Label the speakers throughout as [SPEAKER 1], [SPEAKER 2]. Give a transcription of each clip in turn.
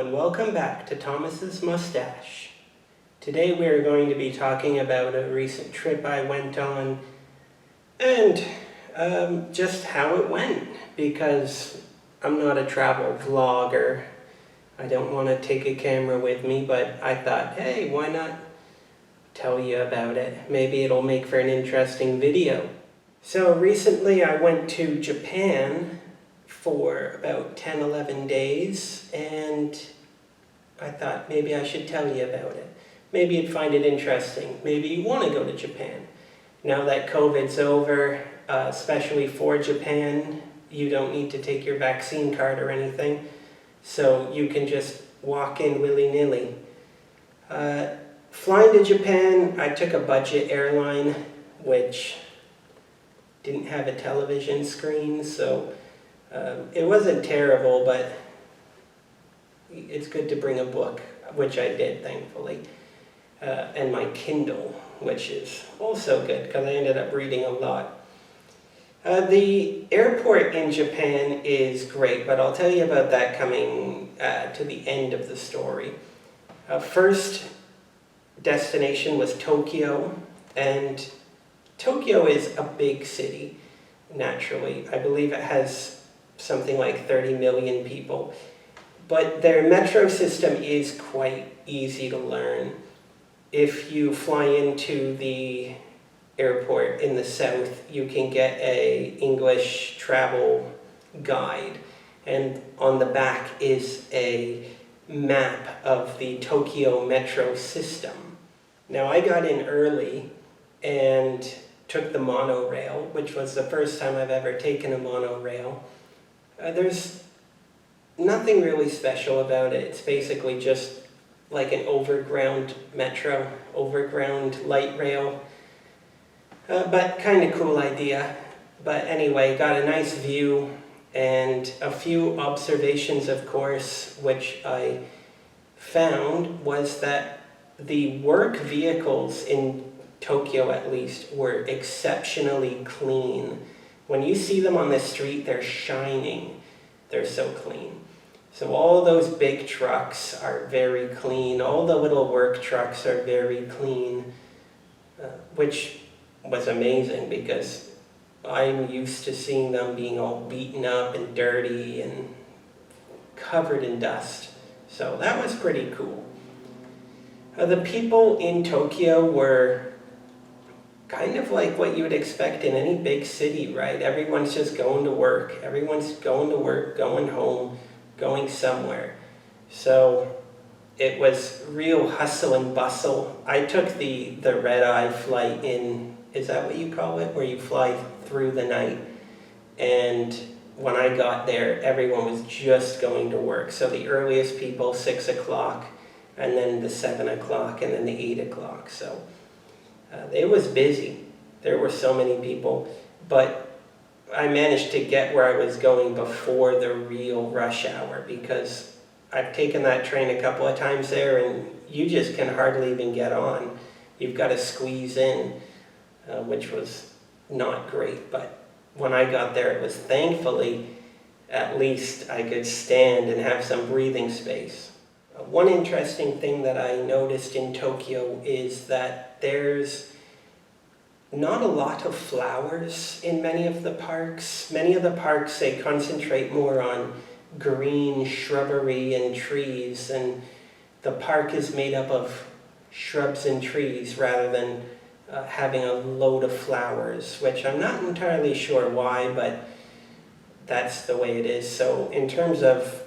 [SPEAKER 1] and welcome back to Thomas's Moustache. Today we are going to be talking about a recent trip I went on and just how it went, because I'm not a travel vlogger. I don't want to take a camera with me, but I thought, hey, why not tell you about it? Maybe it'll make for an interesting video. So recently I went to Japan for about 10-11 days, and I thought maybe I should tell you about it. Maybe you'd find it interesting. Maybe you want to go to Japan. Now that COVID's over, especially for Japan, you don't need to take your vaccine card or anything, so you can just walk in willy-nilly. Flying to Japan, I took a budget airline, which didn't have a television screen, so it wasn't terrible, but it's good to bring a book, which I did, thankfully, and my Kindle, which is also good because I ended up reading a lot. The airport in Japan is great, but I'll tell you about that coming to the end of the story. First destination was Tokyo, and Tokyo is a big city, naturally. I believe it has something like 30 million people, but their metro system is quite easy to learn. If you fly into the airport in the south, you can get an English travel guide, and on the back is a map of the Tokyo metro system. Now I got in early and took the monorail, which was the first time I've ever taken a monorail. There's nothing really special about it. It's basically just like an overground metro, overground light rail, but kind of cool idea. But anyway, got a nice view and a few observations, of course, which I found was that the work vehicles in Tokyo, at least, were exceptionally clean. When you see them on the street, they're shining. They're so clean. So all those big trucks are very clean. All the little work trucks are very clean, which was amazing because I'm used to seeing them being all beaten up and dirty and covered in dust. So that was pretty cool. The people in Tokyo were kind of like what you would expect in any big city, right? Everyone's just going to work. Everyone's going to work, going home, going somewhere. So it was real hustle and bustle. I took the red-eye flight in, is that what you call it? Where you fly through the night. And when I got there, everyone was just going to work. So the earliest people, 6 o'clock, and then the 7 o'clock, and then the 8 o'clock. So it was busy. There were so many people, but I managed to get where I was going before the real rush hour, because I've taken that train a couple of times there and you just can hardly even get on. You've got to squeeze in, which was not great, but when I got there, it was thankfully, at least I could stand and have some breathing space. One interesting thing that I noticed in Tokyo is that there's not a lot of flowers in many of the parks. Many of the parks, they concentrate more on green shrubbery and trees, and the park is made up of shrubs and trees rather than having a load of flowers, which I'm not entirely sure why, but that's the way it is. So in terms of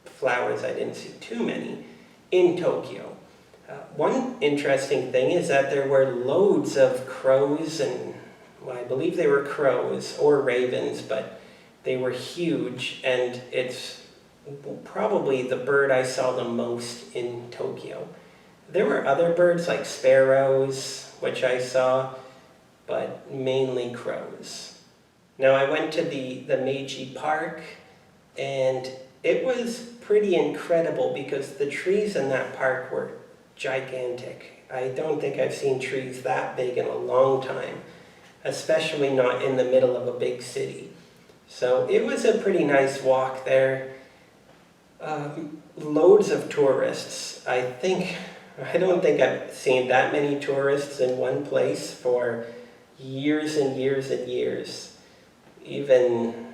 [SPEAKER 1] flowers, I didn't see too many in Tokyo. One interesting thing is that there were loads of crows, and well, I believe they were crows or ravens, but they were huge, and it's probably the bird I saw the most in Tokyo. There were other birds like sparrows, which I saw, but mainly crows. Now I went to the Meiji Park, and it was pretty incredible because the trees in that park were gigantic. I don't think I've seen trees that big in a long time, especially not in the middle of a big city. So it was a pretty nice walk there. Loads of tourists. I don't think I've seen that many tourists in one place for years and years and years. Even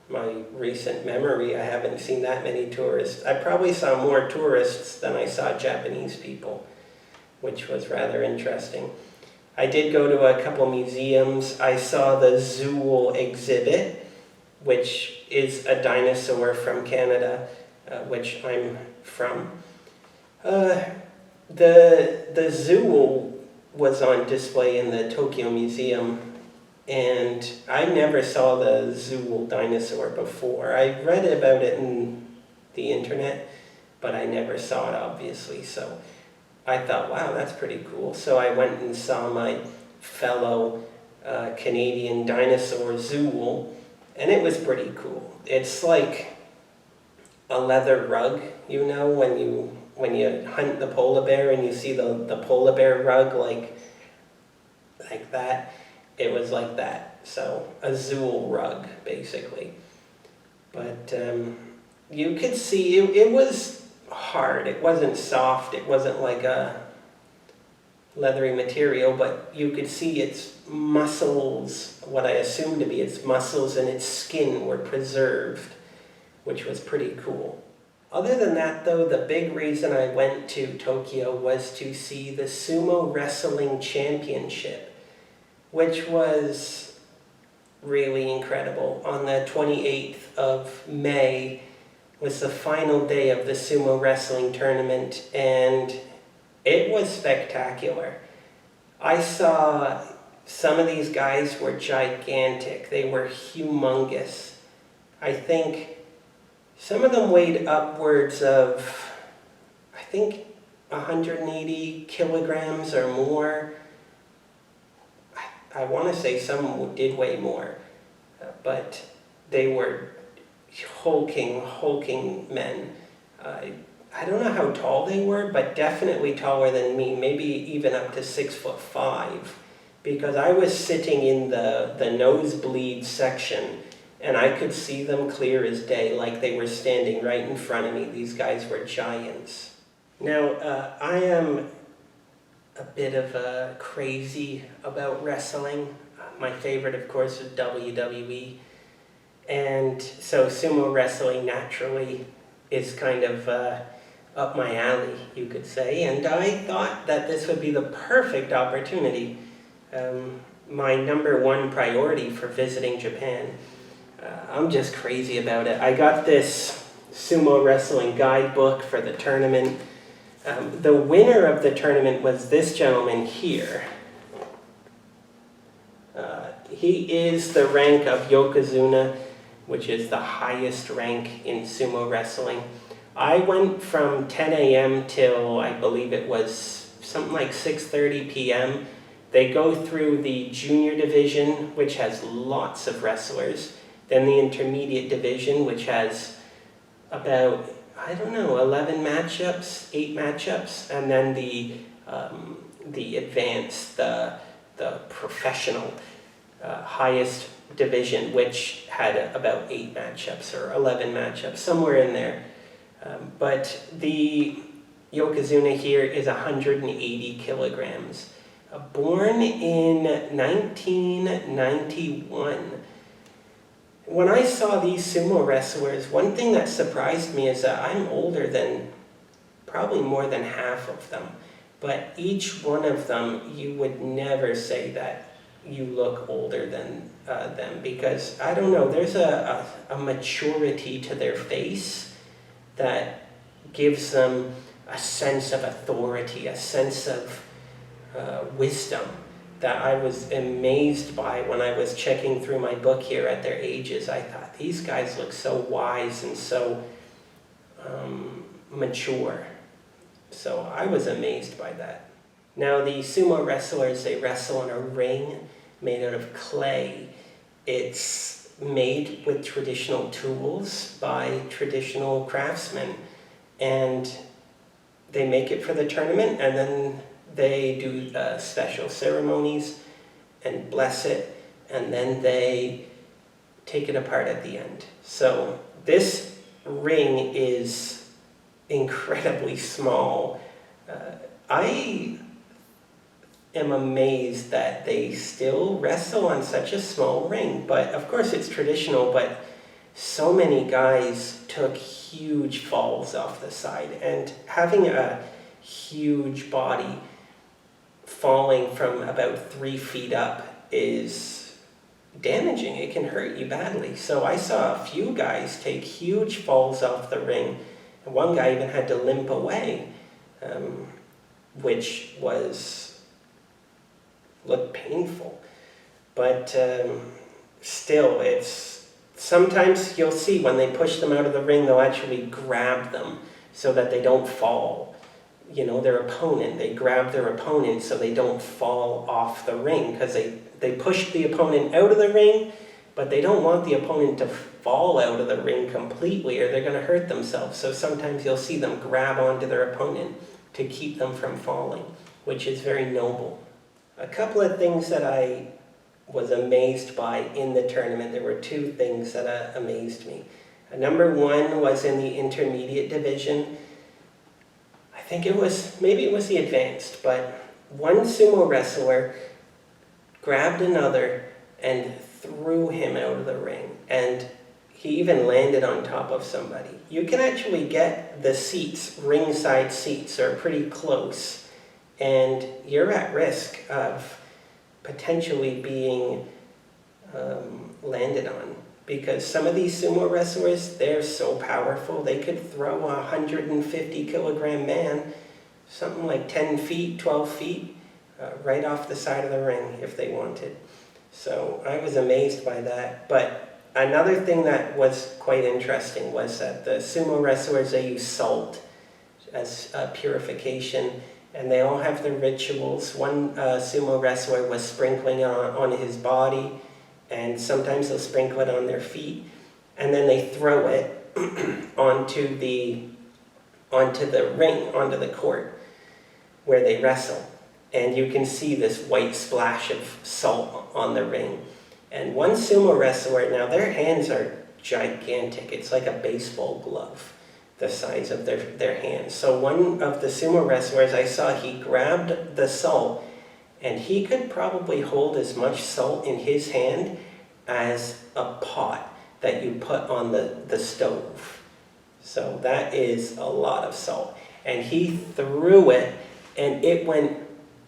[SPEAKER 1] my recent memory, I haven't seen that many tourists. I probably saw more tourists than I saw Japanese people, which was rather interesting. I did go to a couple museums. I saw the Zool exhibit, which is a dinosaur from Canada, which I'm from. The Zool was on display in the Tokyo Museum, and I never saw the Zool dinosaur before. I read about it in the internet, but I never saw it, obviously, so I thought, wow, that's pretty cool. So I went and saw my fellow Canadian dinosaur Zool, and it was pretty cool. It's like a leather rug, you know, when you hunt the polar bear and you see the polar bear rug like that. It was like that. So a Zool rug, basically. But you could see it was hard. It wasn't soft. It wasn't like a leathery material, but you could see its muscles, what I assumed to be its muscles and its skin were preserved, which was pretty cool. Other than that, though, the big reason I went to Tokyo was to see the Sumo Wrestling Championship, which was really incredible. On the 28th of May was the final day of the Sumo Wrestling Tournament, and it was spectacular. I saw some of these guys were gigantic. They were humongous. I think some of them weighed upwards of, 180 kilograms or more. I want to say some did weigh more, but they were hulking men. I don't know how tall they were, but definitely taller than me, maybe even up to 6'5", because I was sitting in the nosebleed section, and I could see them clear as day, like they were standing right in front of me. These guys were giants. Now, I am a bit of crazy about wrestling. My favorite, of course, is WWE. And so sumo wrestling naturally is kind of up my alley, you could say. And I thought that this would be the perfect opportunity. My number one priority for visiting Japan. I'm just crazy about it. I got this sumo wrestling guidebook for the tournament. The winner of the tournament was this gentleman here. He is the rank of Yokozuna, which is the highest rank in sumo wrestling. I went from 10 a.m. till I believe it was something like 6:30 p.m. They go through the junior division, which has lots of wrestlers, then the intermediate division, which has about 11 matchups, 8 matchups, and then the advanced, the professional highest division, which had about 8 matchups or 11 matchups, somewhere in there. But the Yokozuna here is 180 kilograms. Born in 1991. When I saw these sumo wrestlers, one thing that surprised me is that I'm older than probably more than half of them. But each one of them, you would never say that you look older than them, because, I don't know, there's a maturity to their face that gives them a sense of authority, a sense of wisdom that I was amazed by when I was checking through my book here at their ages. I thought, these guys look so wise and so mature. So I was amazed by that. Now the sumo wrestlers, they wrestle in a ring made out of clay. It's made with traditional tools by traditional craftsmen, and they make it for the tournament, and then they do special ceremonies and bless it, and then they take it apart at the end. So this ring is incredibly small. I am amazed that they still wrestle on such a small ring, but of course it's traditional, but so many guys took huge falls off the side, and having a huge body falling from about 3 feet up is damaging. It can hurt you badly. So I saw a few guys take huge falls off the ring, and one guy even had to limp away, which looked painful. But still, sometimes you'll see when they push them out of the ring, they'll actually grab them so that they don't fall. Their opponent, they grab their opponent so they don't fall off the ring, because they push the opponent out of the ring, but they don't want the opponent to fall out of the ring completely or they're going to hurt themselves. So sometimes you'll see them grab onto their opponent to keep them from falling, which is very noble. A couple of things that I was amazed by in the tournament. There were 2 things that amazed me. Number 1 was in the intermediate division. I think maybe it was the advanced, but one sumo wrestler grabbed another and threw him out of the ring, and he even landed on top of somebody. You can actually get the seats, ringside seats are pretty close, and you're at risk of potentially being landed on, because some of these sumo wrestlers, they're so powerful, they could throw a 150-kilogram man, something like 10 feet, 12 feet, right off the side of the ring if they wanted. So I was amazed by that. But another thing that was quite interesting was that the sumo wrestlers, they use salt as purification, and they all have their rituals. One sumo wrestler was sprinkling on his body, and sometimes they'll sprinkle it on their feet, and then they throw it onto the ring, onto the court where they wrestle. And you can see this white splash of salt on the ring. And one sumo wrestler, now their hands are gigantic. It's like a baseball glove, the size of their hands. So one of the sumo wrestlers I saw, he grabbed the salt, and he could probably hold as much salt in his hand as a pot that you put on the stove. So that is a lot of salt. And he threw it, and it went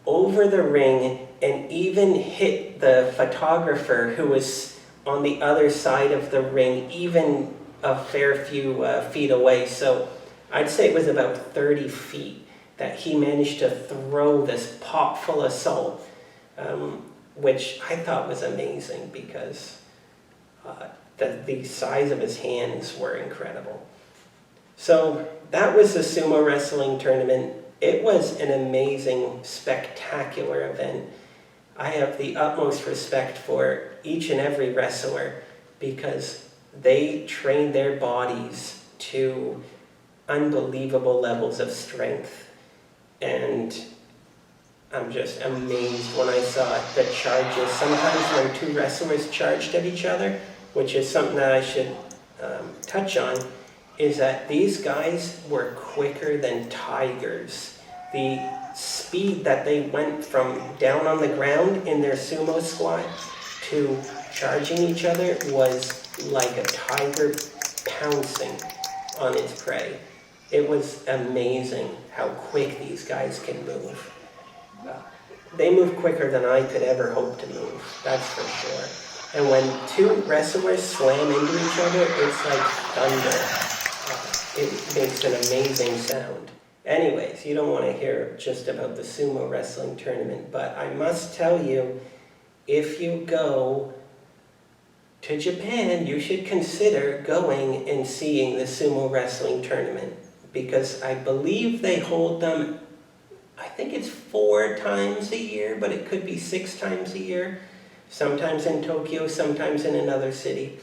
[SPEAKER 1] over the ring and even hit the photographer who was on the other side of the ring, even a fair few feet away. So I'd say it was about 30 feet that he managed to throw this pot full of salt, which I thought was amazing, because the size of his hands were incredible. So that was the sumo wrestling tournament. It was an amazing, spectacular event. I have the utmost respect for each and every wrestler, because they train their bodies to unbelievable levels of strength. And I'm just amazed when I saw the charges. Sometimes when 2 wrestlers charged at each other, which is something that I should touch on, is that these guys were quicker than tigers. The speed that they went from down on the ground in their sumo squat to charging each other was like a tiger pouncing on its prey. It was amazing how quick these guys can move. They move quicker than I could ever hope to move, that's for sure. And when 2 wrestlers slam into each other, it's like thunder. It makes an amazing sound. Anyways, you don't want to hear just about the sumo wrestling tournament, but I must tell you, if you go to Japan, you should consider going and seeing the sumo wrestling tournament, because I believe they hold them, I think it's 4 times a year, but it could be 6 times a year, sometimes in Tokyo, sometimes in another city.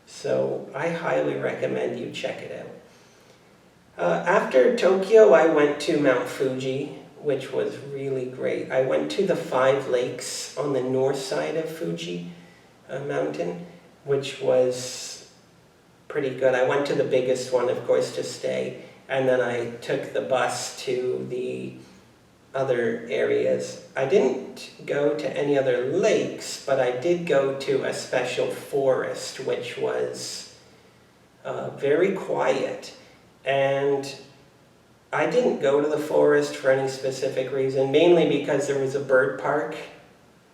[SPEAKER 1] So I highly recommend you check it out. After Tokyo, I went to Mount Fuji, which was really great. I went to the 5 lakes on the north side of Fuji mountain, which was pretty good. I went to the biggest one, of course, to stay, and then I took the bus to the other areas. I didn't go to any other lakes, but I did go to a special forest, which was very quiet. And I didn't go to the forest for any specific reason, mainly because there was a bird park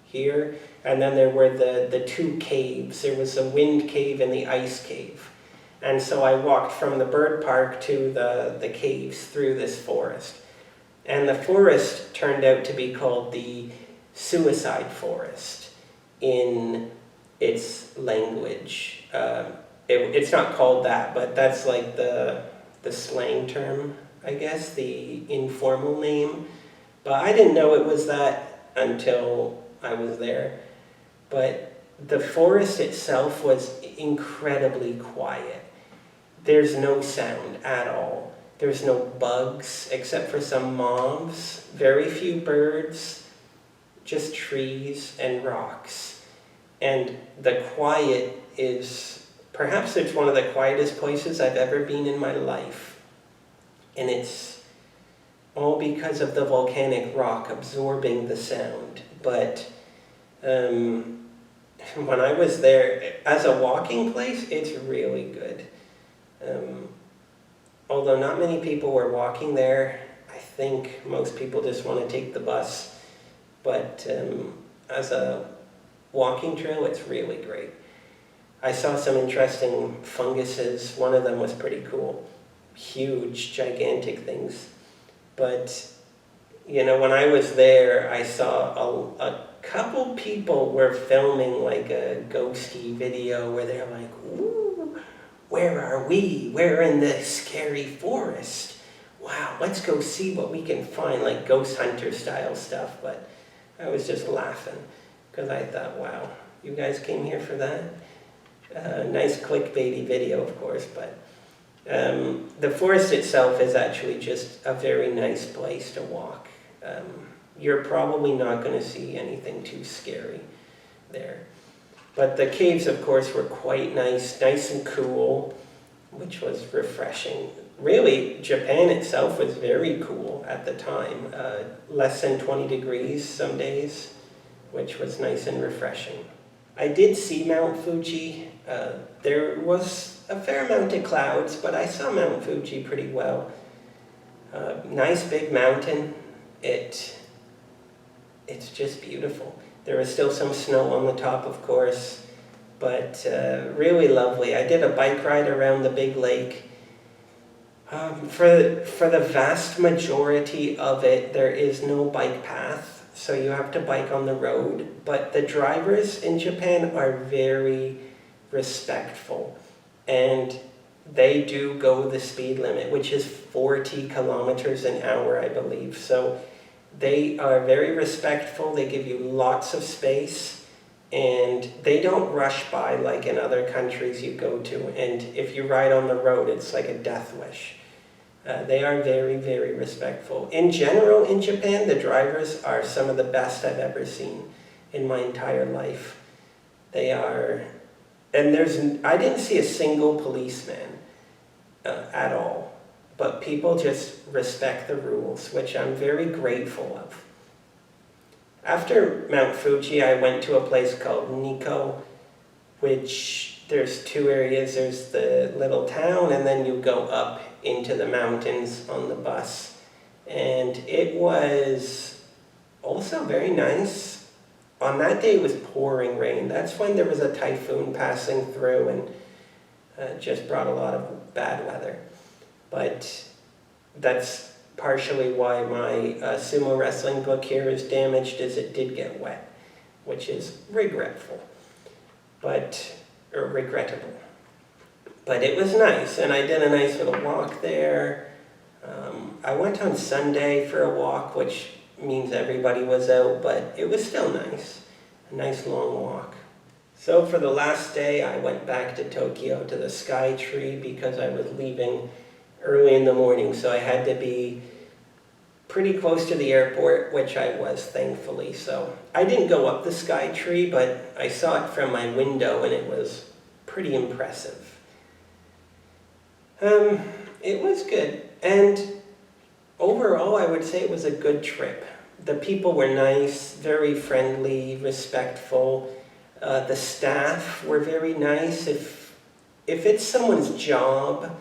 [SPEAKER 1] here, and then there were the two caves. There was a wind cave and the ice cave. And so I walked from the bird park to the caves through this forest. And the forest turned out to be called the suicide forest in its language. It's not called that, but that's like the slang term, I guess, the informal name. But I didn't know it was that until I was there. But the forest itself was incredibly quiet. There's no sound at all. There's no bugs except for some moths, very few birds, just trees and rocks. And the quiet is, perhaps it's one of the quietest places I've ever been in my life. And it's all because of the volcanic rock absorbing the sound. But when I was there, as a walking place, it's really good. Although not many people were walking there, I think most people just want to take the bus. But as a walking trail, it's really great. I saw some interesting funguses. One of them was pretty cool. Huge, gigantic things. But, you know, when I was there, I saw a couple people were filming like a ghosty video where they're like, ooh, where are we? We're in the scary forest. Wow, let's go see what we can find, like ghost hunter style stuff. But I was just laughing because I thought, wow, you guys came here for that? Nice clickbaity video, of course, but the forest itself is actually just a very nice place to walk. You're probably not going to see anything too scary there. But the caves, of course, were quite nice and cool, which was refreshing. Really, Japan itself was very cool at the time. Less than 20 degrees some days, which was nice and refreshing. I did see Mount Fuji. There was a fair amount of clouds, but I saw Mount Fuji pretty well. Nice big mountain. It's just beautiful. There was still some snow on the top, of course, but really lovely. I did a bike ride around the big lake. For the vast majority of it, there is no bike path, so you have to bike on the road. But the drivers in Japan are very respectful, and they do go the speed limit, which is 40 kilometers an hour, I believe. So they are very respectful. They give you lots of space, and they don't rush by like in other countries you go to. And if you ride on the road, it's like a death wish. They are very, very respectful. In general, in Japan, the drivers are some of the best I've ever seen in my entire life. They are, and I didn't see a single policeman at all. But people just respect the rules, which I'm very grateful of. After Mount Fuji, I went to a place called Nikko, which there's two areas. There's the little town, and then you go up into the mountains on the bus. And it was also very nice. On that day, it was pouring rain. That's when there was a typhoon passing through and just brought a lot of bad weather. But that's partially why my sumo wrestling book here is damaged, as it did get wet, which is regrettable. But it was nice, and I did a nice little walk there. I went on Sunday for a walk, which means everybody was out, but it was still nice. A nice long walk. So for the last day, I went back to Tokyo to the Sky Tree because I was leaving early in the morning, so I had to be pretty close to the airport, which I was, thankfully. So I didn't go up the Sky Tree, but I saw it from my window, and it was pretty impressive. It was good, and overall I would say it was a good trip. The people were nice, very friendly, respectful. The staff were very nice. If it's someone's job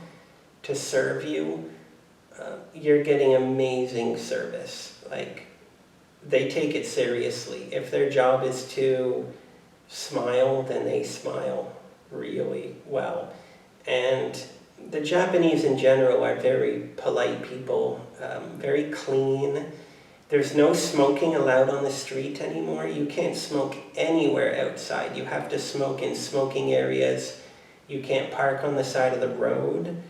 [SPEAKER 1] to serve you, you're getting amazing service. Like, they take it seriously. If their job is to smile, then they smile really well. And the Japanese in general are very polite people, very clean. There's no smoking allowed on the street anymore. You can't smoke anywhere outside. You have to smoke in smoking areas. You can't park on the side of the road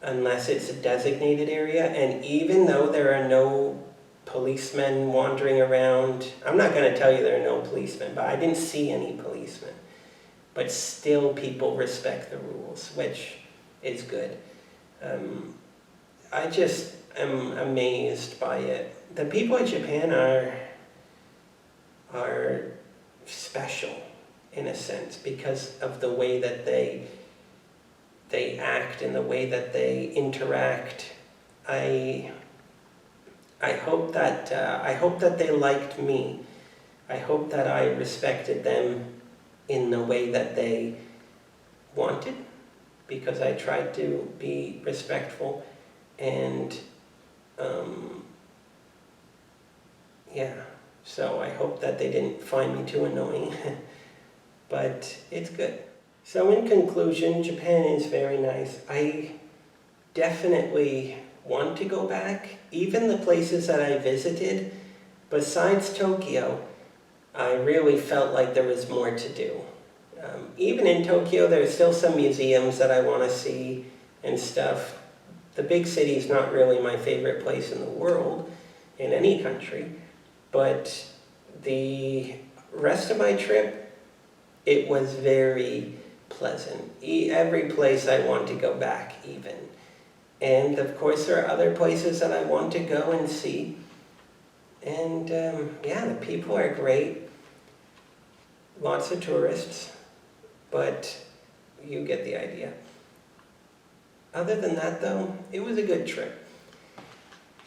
[SPEAKER 1] unless it's a designated area. And even though there are no policemen wandering around, I'm not going to tell you there are no policemen, but I didn't see any policemen. But still people respect the rules, which is good. I just am amazed by it. The people in Japan are special in a sense because of the way that they act and the way that they interact. I hope that they liked me. I hope that I respected them in the way that they wanted, because I tried to be respectful, and yeah, so I hope that they didn't find me too annoying, but it's good. So in conclusion, Japan is very nice. I definitely want to go back. Even the places that I visited, besides Tokyo, I really felt like there was more to do. Even in Tokyo, there's still some museums that I want to see and stuff. The big city is not really my favorite place in the world, in any country, but the rest of my trip, it was very pleasant. Every place I want to go back even. And of course there are other places that I want to go and see. And yeah, the people are great. Lots of tourists, but you get the idea. Other than that though, it was a good trip.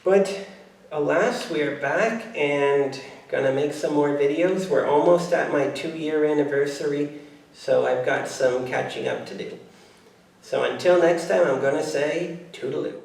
[SPEAKER 1] But alas, we are back and gonna make some more videos. We're almost at my 2-year anniversary, so I've got some catching up to do. So until next time, I'm gonna say Too-da-Loo.